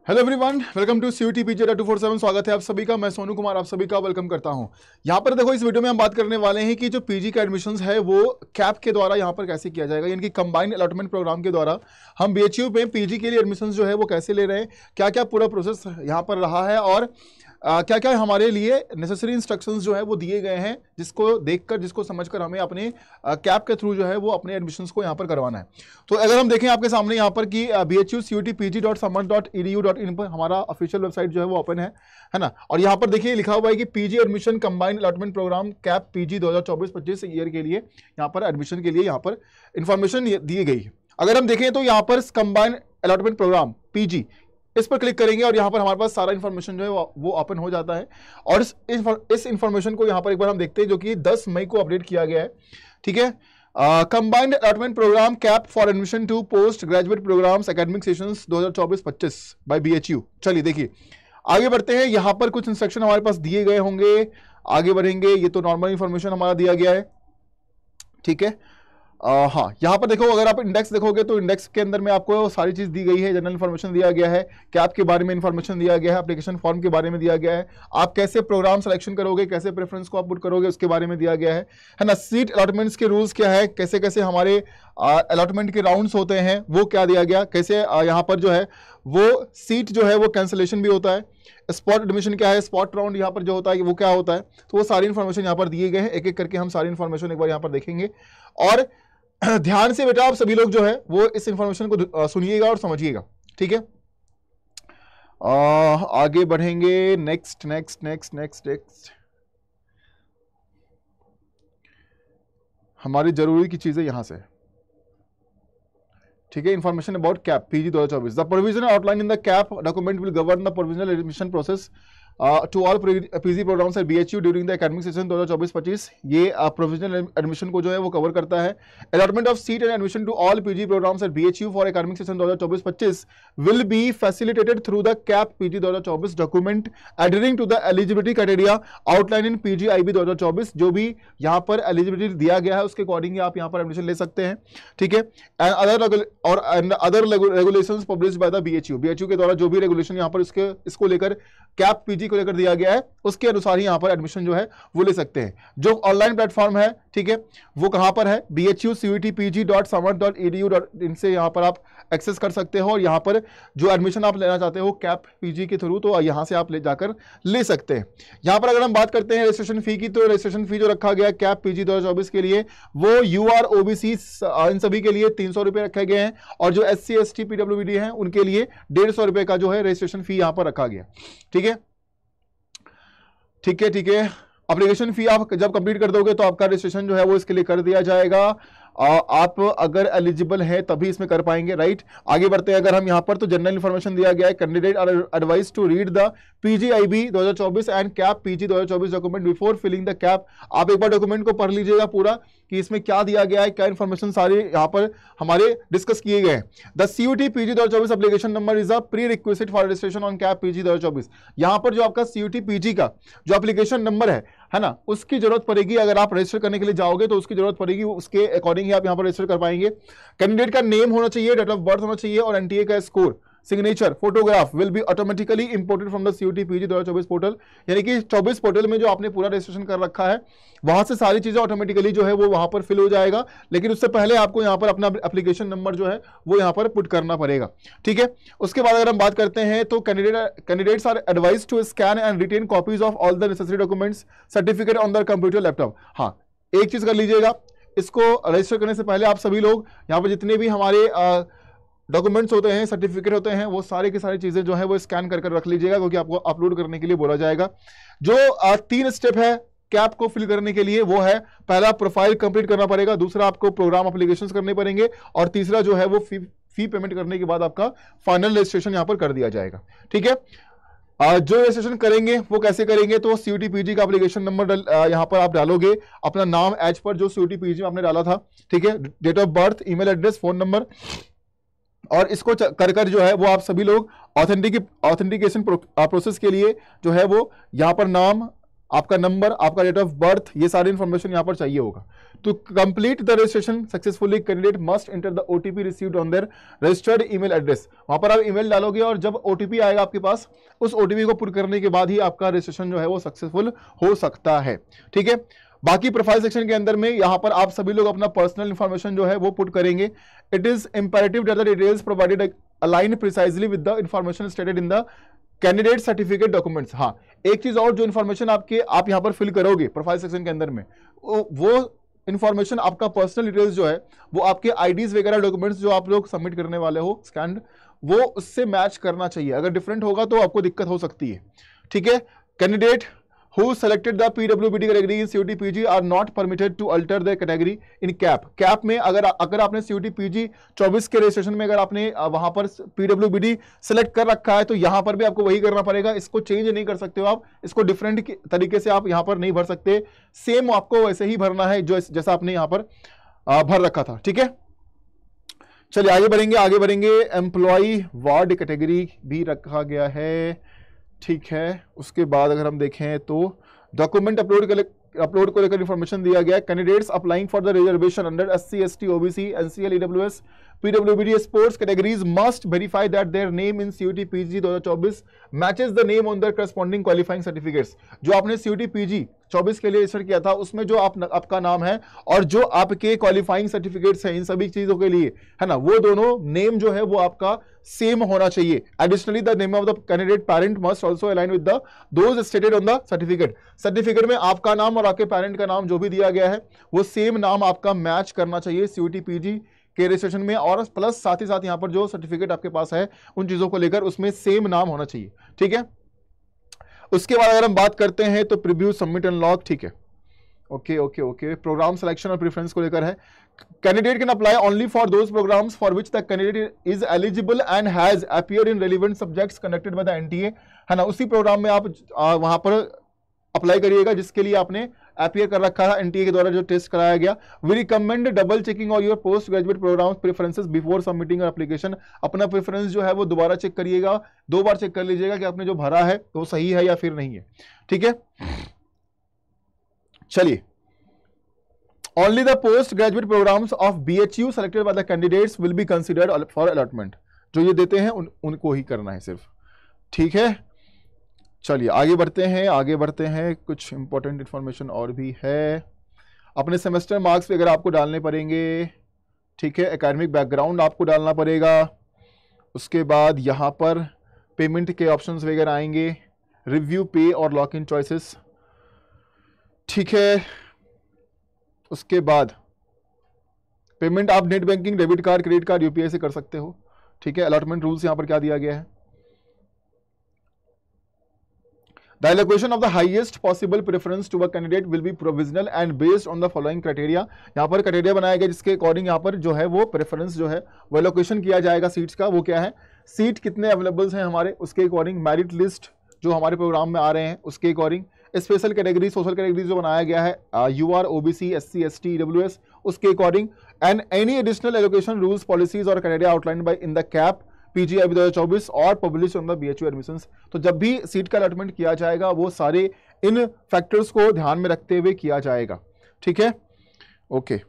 Hello everyone, welcome to CUET PG 247। स्वागत है आप सभी का। मैं सोनू कुमार आप सभी का वेलकम करता हूं। यहां पर देखो, इस वीडियो में हम बात करने वाले हैं कि जो पीजी का एडमिशंस है वो कैप के द्वारा यहां पर कैसे किया जाएगा, यानी कि कंबाइंड अलॉटमेंट प्रोग्राम के द्वारा हम बीएचयू में पीजी के लिए एडमिशंस जो है वो कैसे ले रहे हैं, क्या क्या पूरा प्रोसेस यहां पर रहा है और क्या क्या हमारे लिए नेसेसरी इंस्ट्रक्शंस जो है वो दिए गए हैं, जिसको देखकर जिसको समझकर हमें अपने कैप के थ्रू जो है वो अपने एडमिशंस को यहाँ पर करवाना है। तो अगर हम देखें आपके सामने यहाँ पर कि bhupg.samarth.edu.in पर हमारा ऑफिशियल वेबसाइट जो है वो ओपन है ना। और यहाँ पर देखिए लिखा हुआ है कि PG admission combined allotment programme CAP PG 2024-25 year के लिए यहाँ पर एडमिशन के लिए यहाँ पर इंफॉर्मेशन दी गई है। अगर हम देखें तो यहाँ पर कंबाइंड अलॉटमेंट प्रोग्राम पीजी, इस पर क्लिक करेंगे और यहाँ पर हमारे पास सारा इन्फॉर्मेशन जो है वो ओपन हो जाता है। और इस इन्फॉर्मेशन को यहाँ पर एक बार हम देखते हैं, जो कि 10 मई को अपडेट किया गया है। ठीक है, combined allotment programme CAP for admission to post graduate programmes academic sessions 2024-25 by BHU. चलिए देखिए आगे बढ़ते हैं। यहाँ पर कुछ इंस्ट्रक्शन हमारे पास दिए गए होंगे, आगे बढ़ेंगे। ये तो नॉर्मल इन्फॉर्मेशन हमारा दिया गया है। ठीक है, हाँ, यहाँ पर देखो, अगर आप इंडेक्स देखोगे तो इंडेक्स के अंदर में आपको सारी चीज दी गई है। जनरल इन्फॉर्मेशन दिया गया है, कैप के बारे में इन्फॉर्मेशन दिया गया है, एप्लीकेशन फॉर्म के बारे में दिया गया है, आप कैसे प्रोग्राम सिलेक्शन करोगे, कैसे प्रेफरेंस को आप पुट करोगे उसके बारे में दिया गया है ना। सीट अलॉटमेंट्स के रूल्स क्या है, कैसे कैसे हमारे अलॉटमेंट के राउंड्स होते हैं वो क्या दिया गया, कैसे यहाँ पर जो है वो सीट जो है वो कैंसिलेशन भी होता है, स्पॉट एडमिशन क्या है, स्पॉट राउंड यहाँ पर जो होता है वो क्या होता है। तो वो सारी इन्फॉर्मेशन यहाँ पर दिए गए हैं। एक एक करके हम सारी इन्फॉर्मेशन एक बार यहाँ पर देखेंगे और ध्यान से बेटा आप सभी लोग जो है वो इस इंफॉर्मेशन को सुनिएगा और समझिएगा। ठीक है, आगे बढ़ेंगे। Next next next next next हमारी जरूरी की चीजें यहां से। ठीक है, information about CAP PG 2024। The provision outline in the CAP document will govern the provisional admission process to all PG programmes at BHU during the academic session 2024-25। ये provisional admission को जो है वो कवर करता है। Allotment of seat and admission to all PG programmes at BHU for academic session 2024-25 will be facilitated through the CAP PG 2024 document adhering to the eligibility criteria outline in PG IB 2024। जो भी यहाँ पर eligibility दिया गया है उसके according आप यहाँ पर एडमिशन ले सकते हैं। ठीक है, and other regulations published by the BHU. BHU के द्वारा जो भी रेगुलेशन यहाँ पर इसको लेकर कैप पीजी को लेकर दिया गया है उसके अनुसार ही यहाँ पर एडमिशन जो है वो ले सकते हैं। जो ऑनलाइन प्लेटफॉर्म है, ठीक है, वो कहां पर है, bhupg.samarth.edu.in से यहाँ पर आप एक्सेस कर सकते हो और यहाँ पर जो एडमिशन आप लेना चाहते हो कैप पीजी के थ्रू, तो यहाँ से आप ले जाकर ले सकते हैं। यहाँ पर अगर हम बात करते हैं रजिस्ट्रेशन फी की, तो रजिस्ट्रेशन फी जो रखा गया कैप पीजी 2024 के लिए वो यूआर ओबीसी इन सभी के लिए 300 रुपए रखे गए हैं और जो SC ST PWD हैं उनके लिए 150 रुपए का जो है रजिस्ट्रेशन फी यहाँ पर रखा गया। ठीक है, ठीक है, ठीक है। एप्लीकेशन फी आप जब कंप्लीट कर दोगे तो आपका रजिस्ट्रेशन जो है वो इसके लिए कर दिया जाएगा। आप अगर एलिजिबल है तभी इसमें कर पाएंगे। राइट, आगे बढ़ते हैं। अगर हम यहाँ पर तो जनरल इंफॉर्मेशन दिया गया है, candidate are advise to read the PGIB 2024 and CAP PG 2024 document before filling the CAP. आप एक बार डॉक्यूमेंट को पढ़ लीजिएगा पूरा कि इसमें क्या दिया गया है, क्या इंफॉर्मेशन सारे यहाँ पर हमारे डिस्कस किए गए हैं। The CUT PG 2024 application number is a pre request for registration on cap PG 2024। यहाँ पर जो आपका CUT PG का जो एप्लीकेशन नंबर है ना, उसकी जरूरत पड़ेगी। अगर आप रजिस्टर करने के लिए जाओगे तो उसकी जरूरत पड़ेगी, उसके अकॉर्डिंग ही आप यहाँ पर रजिस्टर कर पाएंगे। कैंडिडेट का नेम होना चाहिए, डेट ऑफ बर्थ होना चाहिए और NTA का score, signature, photograph will be automatically imported from the CUT PG 2024 portal. यानी कि 24 पोर्टल में जो आपने पूरा रजिस्ट्रेशन कर रखा है वहां से सारी चीजें ऑटोमेटिकली जो है वो वहां पर फिल हो जाएगा, लेकिन उससे पहले आपको यहाँ पर अपना एप्लीकेशन नंबर जो है वो यहाँ पर पुट करना पड़ेगा। ठीक है, उसके बाद अगर हम बात करते हैं तो candidates are advise to scan and retain copies of all the necessary documents certificate on the computer laptop. हाँ, एक चीज कर लीजिएगा, इसको रजिस्टर करने से पहले आप सभी लोग यहाँ पर जितने भी हमारे डॉक्यूमेंट्स होते हैं, सर्टिफिकेट होते हैं, वो सारी की सारी चीजें जो है वो स्कैन कर रख लीजिएगा, क्योंकि आपको अपलोड करने के लिए बोला जाएगा। जो 3 स्टेप है कैप को फिल करने के लिए, वो है पहला प्रोफाइल कंप्लीट करना पड़ेगा, दूसरा आपको प्रोग्राम एप्लीकेशंस करने पड़ेंगे और तीसरा जो है वो फी पेमेंट करने के बाद आपका फाइनल रजिस्ट्रेशन यहाँ पर कर दिया जाएगा। ठीक है, जो रजिस्ट्रेशन करेंगे वो कैसे करेंगे, तो CUT PG का एप्लीकेशन नंबर यहाँ पर आप डालोगे, अपना नाम एज पर जो CUT PG में आपने डाला था, ठीक है, date of birth, email address, phone number, और इसको कर जो है वो आप सभी लोग ऑथेंटिकेशन प्रोसेस के लिए जो है वो यहाँ पर नाम, आपका नंबर, आपका डेट ऑफ बर्थ, ये सारी इंफॉर्मेशन यहाँ पर चाहिए होगा। तो complete the registration successfully candidate must enter the OTP received on their registered email address. वहां पर आप ईमेल डालोगे और जब ओटीपी आएगा आपके पास, उस ओटीपी को पुट करने के बाद ही आपका रजिस्ट्रेशन जो है वो सक्सेसफुल हो सकता है। ठीक है, बाकी प्रोफाइल सेक्शन के अंदर में यहां पर आप सभी लोग अपना पर्सनल इंफॉर्मेशन जो है वो पुट करेंगे। It is imperative that the details provided align precisely with the information stated in the candidate certificate documents. हाँ, एक चीज और, जो इन्फॉर्मेशन आप यहां पर फिल करोगे प्रोफाइल सेक्शन के अंदर में, वो इन्फॉर्मेशन आपका पर्सनल डिटेल्स जो है वो आपके आईडीज वगैरह डॉक्यूमेंट्स जो आप लोग सबमिट करने वाले हो स्कैन्ड, वो उससे मैच करना चाहिए। अगर डिफरेंट होगा तो आपको दिक्कत हो सकती है। ठीक है, candidate who selected the PWBD category in CUET PG are not permitted to alter their category in CAP। CAP में अगर आपने CUET PG 24 के रजिस्ट्रेशन में अगर आपने वहां पर PWBD सेलेक्ट कर रखा है तो यहां पर भी आपको वही करना पड़ेगा। इसको चेंज नहीं कर सकते हो आप, इसको डिफरेंट तरीके से आप यहां पर नहीं भर सकते, सेम आपको वैसे ही भरना है जो जैसा आपने यहां पर भर रखा था। ठीक है, चलिए आगे बढ़ेंगे। एम्प्लॉय वार्ड कैटेगरी भी रखा गया है। ठीक है, उसके बाद अगर हम देखें तो डॉक्यूमेंट अपलोड को लेकर इंफॉर्मेशन दिया गया है। Candidates applying for the reservation under SC ST OBC NCL EWS PWBD sports categories must verify that their name in CUET PG 2024 matches the name on their corresponding qualifying certificates. जो आपने CUET PG 24 के लिए register किया था उसमें जो आपका नाम है और जो आपके क्वालिफाइंग सर्टिफिकेट्स हैं, इन सभी चीजों के लिए है ना, वो दोनों नेम जो है वो आपका सेम होना चाहिए। Additionally the name of the candidate parent must also align with the those stated on the certificate. Certificate में आपका नाम और आपके पेरेंट का नाम जो भी दिया गया है वो सेम नाम आपका मैच करना चाहिए CUET PG के रजिस्ट्रेशन में, और प्लस साथ ही साथ यहाँ पर जो सर्टिफिकेट आपके पास है उन चीजों को लेकर उसमें सेम नाम होना चाहिए। ठीक है, उसके बाद अगर हम बात करते हैं तो प्रीव्यू सबमिट एंड लॉग। ठीक है, ओके, प्रोग्राम सिलेक्शन और प्रेफरेंस को लेकर है। Candidate can apply only for those programmes for which the candidate is eligible and has appeared in relevant subjects conducted by the NTA। है ना, उसी programme में आप वहां पर अप्लाई करिएगा जिसके लिए आपने अपीयर कर रखा था NTA के द्वारा जो टेस्ट कराया गया। वी रिकमेंड डबल चेकिंग और your post graduate programme preferences before submitting application. अपना प्रेफरेंस जो है वो दोबारा चेक करिएगा, 2 बार चेक कर लीजिएगा कि आपने जो भरा है वो सही है या फिर नहीं है। ठीक है, चलिए, only the post graduate programmes of BHU selected by the candidates will be considered for allotment. जो ये देते हैं उनको ही करना है सिर्फ। ठीक है, चलिए आगे बढ़ते हैं। कुछ इंपॉर्टेंट इंफॉर्मेशन और भी है। अपने सेमेस्टर मार्क्स वगैरह आपको डालने पड़ेंगे। ठीक है, एकेडमिक बैकग्राउंड आपको डालना पड़ेगा। उसके बाद यहाँ पर पेमेंट के ऑप्शंस वगैरह आएंगे, रिव्यू पे और लॉक इन चॉइसेस। ठीक है, उसके बाद पेमेंट आप net banking, debit card, credit card, UPI से कर सकते हो। ठीक है, अलॉटमेंट रूल्स यहाँ पर क्या दिया गया है। The allocation of the highest possible preference to a candidate will be provisional and based on the following criteria। यहाँ पर क्राइटेरिया बनाया गया जिसके अकॉर्डिंग यहाँ पर जो है वो प्रेफरेंस जो है वो एलोकेशन किया जाएगा सीट्स का। वो क्या है, सीट कितने अवेलेबल्स हैं हमारे उसके अकॉर्डिंग, मेरिट लिस्ट जो हमारे प्रोग्राम में आ रहे हैं उसके according, special category social category जो बनाया गया है UR OBC SC ST EWS उसके according, and any additional allocation rules policies और criteria outline by in the CAP PG 2024 और publish on the BHU admissions. तो जब भी सीट का अलॉटमेंट किया जाएगा वो सारे इन फैक्टर्स को ध्यान में रखते हुए किया जाएगा। ठीक है, okay.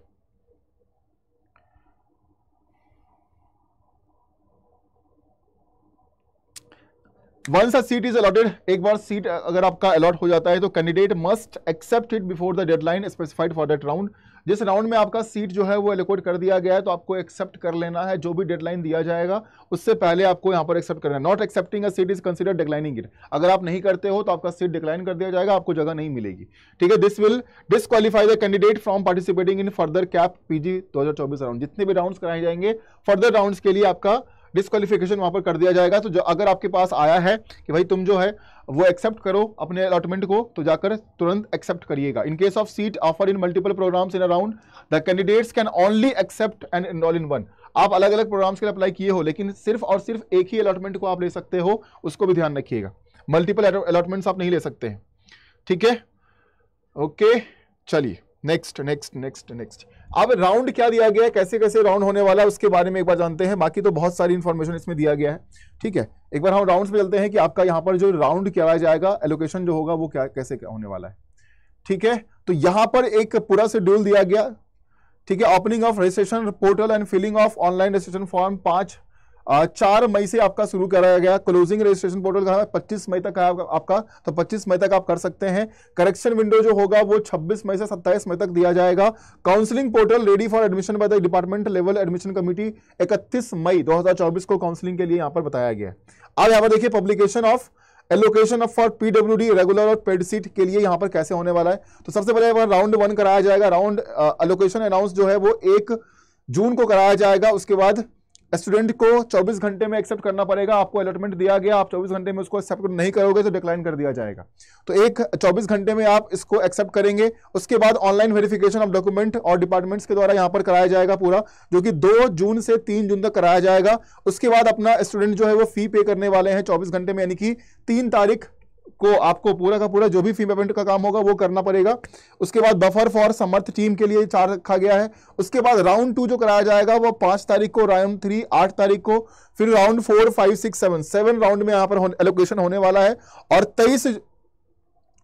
Once a seat is allotted, एक बार सीट अगर आपका अलॉट हो जाता है तो candidate must accept it before the deadline specified for that round. जिस राउंड में आपका सीट जो है वो एलोकेट कर दिया गया है तो आपको एक्सेप्ट कर लेना है, जो भी डेडलाइन दिया जाएगा उससे पहले आपको यहाँ पर एक्सेप्ट करना है। Not accepting a seat is considered declining it. अगर आप नहीं करते हो तो आपका सीट डिक्लाइन कर दिया जाएगा, आपको जगह नहीं मिलेगी। ठीक है, this will disqualify the candidate from participating in further cap PG 2024 round. जितने भी राउंड्स कराए जाएंगे फर्दर राउंड्स के लिए आपका डिस्क्वालिफिकेशन वहां पर कर दिया जाएगा। तो जो अगर आपके पास आया है कि भाई तुम जो है वो एक्सेप्ट करो अपने अलॉटमेंट को, तो जाकर तुरंत एक्सेप्ट करिएगा। In case of seat offer in multiple programmes in a round the candidates can only accept and enrol in one. आप अलग अलग प्रोग्राम्स के लिए अप्लाई किए हो लेकिन सिर्फ और सिर्फ एक ही अलॉटमेंट को आप ले सकते हो, उसको भी ध्यान रखिएगा। मल्टीपल अलॉटमेंट्स आप नहीं ले सकते हैं। ठीक है, ओके। चलिए नेक्स्ट नेक्स्ट नेक्स्ट नेक्स्ट। अब राउंड क्या दिया गया है, कैसे कैसे राउंड होने वाला है उसके बारे में एक बार जानते हैं। बाकी तो बहुत सारी इंफॉर्मेशन इसमें दिया गया है, ठीक है। एक बार हम राउंड्स पे चलते हैं कि आपका यहाँ पर जो राउंड किया जाएगा, एलोकेशन जो होगा वो क्या कैसे क्या होने वाला है, ठीक है। तो यहाँ पर एक पूरा शेड्यूल दिया गया, ठीक है। Opening of registration portal and filling of online registration form 4 मई से आपका शुरू कराया गया। क्लोजिंग रजिस्ट्रेशन पोर्टल का 25 मई तक है आपका, तो 25 मई तक आप कर सकते हैं। करेक्शन विंडो जो होगा वो 26 मई से 27 मई तक दिया जाएगा। Counselling portal ready for admission by the department level admission committee 31 मई 2024 को काउंसलिंग के लिए यहाँ पर बताया गया है। अब यहाँ पर देखिए publication of allocation of for PWD regular और पेड सीट के लिए यहाँ पर कैसे होने वाला है। तो सबसे पहले राउंड 1 कराया जाएगा। राउंड एलोकेशन अनाउंस जो है वो 1 जून को कराया जाएगा। उसके बाद स्टूडेंट को 24 घंटे में एक्सेप्ट करना पड़ेगा। आपको अलॉटमेंट दिया गया, आप 24 घंटे में उसको एक्सेप्ट नहीं करोगे तो डिक्लाइन कर दिया जाएगा। तो 24 घंटे में आप इसको एक्सेप्ट करेंगे। उसके बाद ऑनलाइन वेरिफिकेशन ऑफ डॉक्यूमेंट और डिपार्टमेंट्स के द्वारा यहाँ पर कराया जाएगा पूरा, जो कि 2 जून से 3 जून तक कराया जाएगा। उसके बाद अपना स्टूडेंट जो है वो फी पे करने वाले हैं 24 घंटे में, यानी कि 3 तारीख को आपको पूरा का पूरा जो भी फी पेमेंट का काम होगा वो करना पड़ेगा। उसके बाद बफर फॉर समर्थ टीम के लिए 4 रखा गया है। उसके बाद राउंड 2 जो कराया जाएगा वो 5 तारीख को, राउंड 3 8 तारीख को, फिर राउंड 4 5 6 7 राउंड में यहाँ पर एलोकेशन होने वाला है। और 23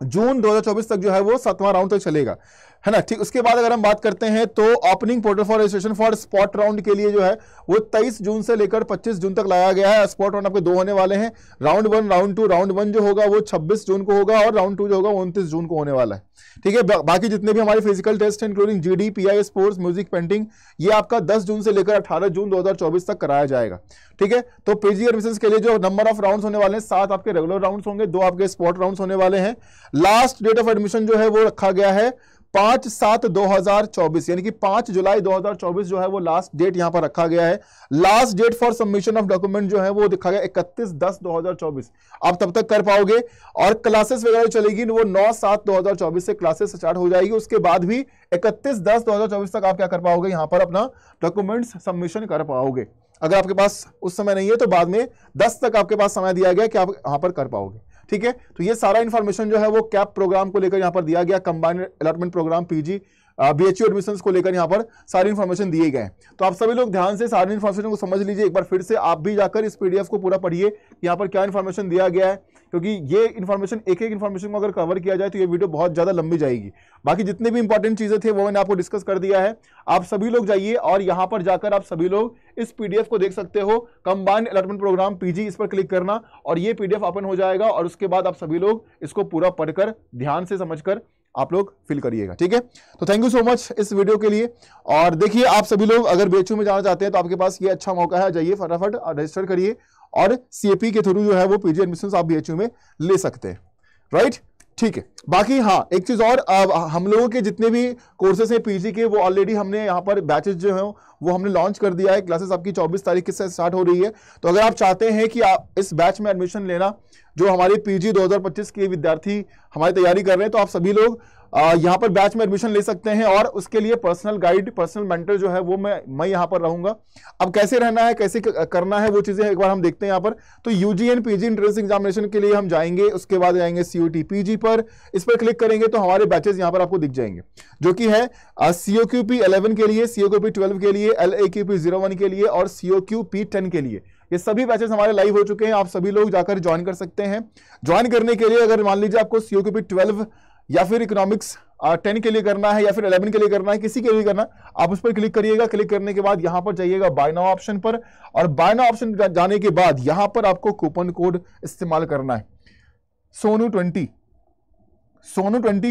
जून 2024 तक जो है वो 7वां राउंड तक चलेगा, है ना, ठीक। उसके बाद अगर हम बात करते हैं तो opening portal for registration for spot round के लिए जो है वो 23 जून से लेकर 25 जून तक लाया गया है। स्पॉट राउंड आपके 2 होने वाले हैं, राउंड 1 राउंड 2। राउंड 1 जो होगा वो 26 जून को होगा और राउंड 2 जो होगा वो 29 जून को होने वाला है, ठीक है। बाकी जितने भी हमारे physical test including GD, PI, sports, music, painting, ये आपका 10 जून से लेकर 18 जून 2024 तक कराया जाएगा, ठीक है। तो पीजी एडमिशंस के लिए जो नंबर ऑफ राउंड्स होने वाले हैं 7 आपके रेगुलर राउंड्स होंगे, 2 आपके स्पॉट राउंड्स होने वाले हैं। लास्ट डेट ऑफ एडमिशन जो है वो रखा गया है 5/7/2024, यानी कि 5 जुलाई 2024 जो है वो लास्ट डेट यहां पर रखा गया है। Last date for submission of document जो है वो दिखा गया 31/10/2024, आप तब तक कर पाओगे। और क्लासेस वगैरह चलेगी वो 9/7/2024 से क्लासेस स्टार्ट हो जाएगी। उसके बाद भी 31/10/2024 तक आप क्या कर पाओगे, यहां पर अपना डॉक्यूमेंट्स सबमिशन कर पाओगे। अगर आपके पास उस समय नहीं है तो बाद में 10 तक आपके पास समय दिया गया कि आप यहां पर कर पाओगे, ठीक है। तो ये सारा इंफॉर्मेशन जो है वो कैप प्रोग्राम को लेकर यहां पर दिया गया, combined allotment programme PG BHU admissions को लेकर यहां पर सारी इंफॉर्मेशन दिए गए। तो आप सभी लोग ध्यान से सारी इंफॉर्मेशन को समझ लीजिए। एक बार फिर से आप भी जाकर इस पीडीएफ को पूरा पढ़िए, यहां पर क्या इंफॉर्मेशन दिया गया है, क्योंकि ये इंफॉर्मेशन एक एक इंफॉर्मेशन को अगर कवर किया जाए तो ये वीडियो बहुत ज्यादा लंबी जाएगी। बाकी जितने भी इंपॉर्टेंट चीजें थे वो मैंने आपको डिस्कस कर दिया है। आप सभी लोग जाइए और यहां पर जाकर आप सभी लोग इस पीडीएफ को देख सकते हो, कंबाइंड अलॉटमेंट प्रोग्राम पीजी, इस पर क्लिक करना और ये पीडीएफ ओपन हो जाएगा। और उसके बाद आप सभी लोग इसको पूरा पढ़कर ध्यान से समझकर आप लोग फिल करिएगा, ठीक है। तो थैंक यू सो मच इस वीडियो के लिए। और देखिए आप सभी लोग अगर बीएचयू में जाना चाहते हैं तो आपके पास ये अच्छा मौका है, जाइए फटाफट रजिस्टर करिए और सीएपी के थ्रू जो है वो पीजी एडमिशन आप बीएचयू में ले सकते हैं, राइट, ठीक है। बाकी हाँ एक चीज और, हम लोगों के जितने भी कोर्सेस हैं पीजी के वो ऑलरेडी हमने यहाँ पर बैचेस जो है वो हमने लॉन्च कर दिया है। क्लासेस आपकी 24 तारीख से स्टार्ट हो रही है। तो अगर आप चाहते हैं कि आप इस बैच में एडमिशन लेना, जो हमारे पीजी 2025 के विद्यार्थी हमारी तैयारी कर रहे हैं, तो आप सभी लोग यहाँ पर बैच में एडमिशन ले सकते हैं। और उसके लिए पर्सनल गाइड, पर्सनल मेंटर जो है वो मैं यहाँ पर रहूंगा। अब कैसे रहना है, कैसे करना है, वो चीजें एक बार हम देखते हैं यहाँ पर। तो UG and PG entrance examination के लिए हम जाएंगे, उसके बाद जाएंगे सीयूटी पीजी पर, इस पर क्लिक करेंगे तो हमारे बैचेस यहाँ पर आपको दिख जाएंगे, जो कि है सीओक्यूपी 11 के लिए, सीओक्यूपी 12 के लिए, LAQP 01 के लिए और सीओक्यूपी 10 के लिए। ये सभी बैचेस हमारे लाइव हो चुके हैं, आप सभी लोग जाकर ज्वाइन कर सकते हैं। ज्वाइन करने के लिए अगर मान लीजिए आपको सीओक्यूपी 12 या फिर इकोनॉमिक्स 10 के लिए करना है या फिर 11 के लिए करना है, किसी के लिए करना, आप उस पर क्लिक करिएगा। क्लिक करने के बाद यहां पर जाइएगा बाय नाउ ऑप्शन पर, और बाय नाउ ऑप्शन जाने के बाद यहां पर आपको कूपन कोड इस्तेमाल करना है, सोनू20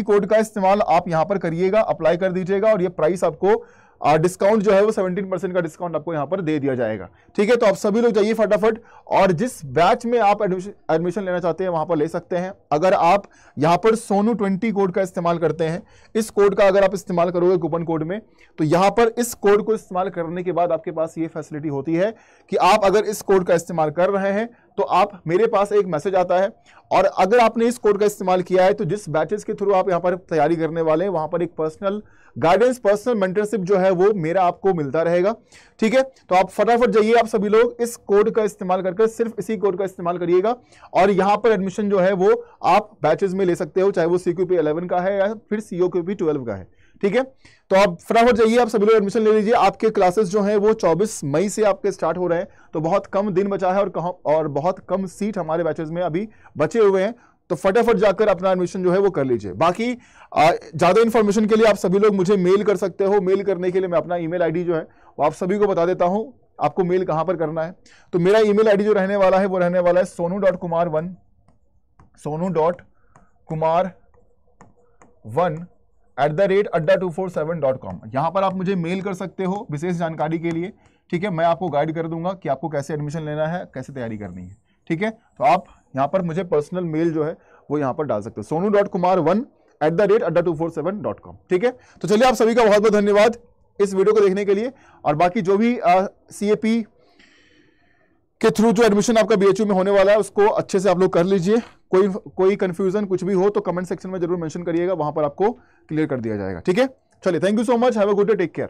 कोड का इस्तेमाल आप यहां पर करिएगा, अप्लाई कर दीजिएगा और ये प्राइस आपको डिस्काउंट जो है वो 17% का डिस्काउंट आपको यहां पर दे दिया जाएगा, ठीक है। तो आप सभी लोग जाइए फटाफट और जिस बैच में आप एडमिशन लेना चाहते हैं वहां पर ले सकते हैं। अगर आप यहां पर सोनू20 कोड का इस्तेमाल करते हैं, इस कोड का अगर आप इस्तेमाल करोगे कूपन कोड में, तो यहां पर इस कोड को इस्तेमाल करने के बाद आपके पास ये फैसिलिटी होती है कि आप अगर इस कोड का इस्तेमाल कर रहे हैं तो आप मेरे पास एक मैसेज आता है, और अगर आपने इस कोड का इस्तेमाल किया है तो जिस बैचेस के थ्रू आप यहां पर तैयारी करने वाले हैं वहां पर एक पर्सनल गाइडेंस, पर्सनल मेंटरशिप जो है वो मेरा आपको मिलता रहेगा, ठीक है। तो आप फटाफट जाइए, आप सभी लोग इस कोड का इस्तेमाल करके, सिर्फ इसी कोड का इस्तेमाल करिएगा और यहां पर एडमिशन जो है वो आप बैचेस में ले सकते हो, चाहे वो सीक्यूपी 11 का है या फिर सीओक्यूपी 12 का है, ठीक है, तो आप फटाफट जाइए, आप सभी लोग एडमिशन ले लीजिए। आपके क्लासेस जो हैं वो 24 मई से आपके स्टार्ट हो रहे हैं, तो बहुत कम दिन बचा है और बहुत कम सीट हमारे बैचेस में अभी बचे हुए हैं, तो फटाफट जाकर अपना एडमिशन जो है वो कर लीजिए। बाकी ज्यादा इंफॉर्मेशन के लिए आप सभी लोग मुझे मेल कर सकते हो। मेल करने के लिए मैं अपना ईमेल आईडी जो है वो आप सभी को बता देता हूं, आपको मेल कहां पर करना है। तो मेरा ईमेल आईडी जो रहने वाला है वो रहने वाला है sonu.kumar1@adda247.com। यहां पर आप मुझे मेल कर सकते हो विशेष जानकारी के लिए, ठीक है। मैं आपको गाइड कर दूंगा कि आपको कैसे एडमिशन लेना है, कैसे तैयारी करनी है, ठीक है। तो आप यहां पर मुझे पर्सनल मेल जो है वो यहां पर डाल सकते हो, sonu.kumar1@adda247.com, ठीक है। तो चलिए, आप सभी का बहुत बहुत धन्यवाद इस वीडियो को देखने के लिए। और बाकी जो भी CAP के थ्रू जो एडमिशन आपका BHU में होने वाला है उसको अच्छे से आप लोग कर लीजिए। कोई कंफ्यूजन कुछ भी हो तो कमेंट सेक्शन में जरूर मेंशन करिएगा, वहां पर आपको क्लियर कर दिया जाएगा, ठीक है। चलिए, thank you so much, have a good day, take care.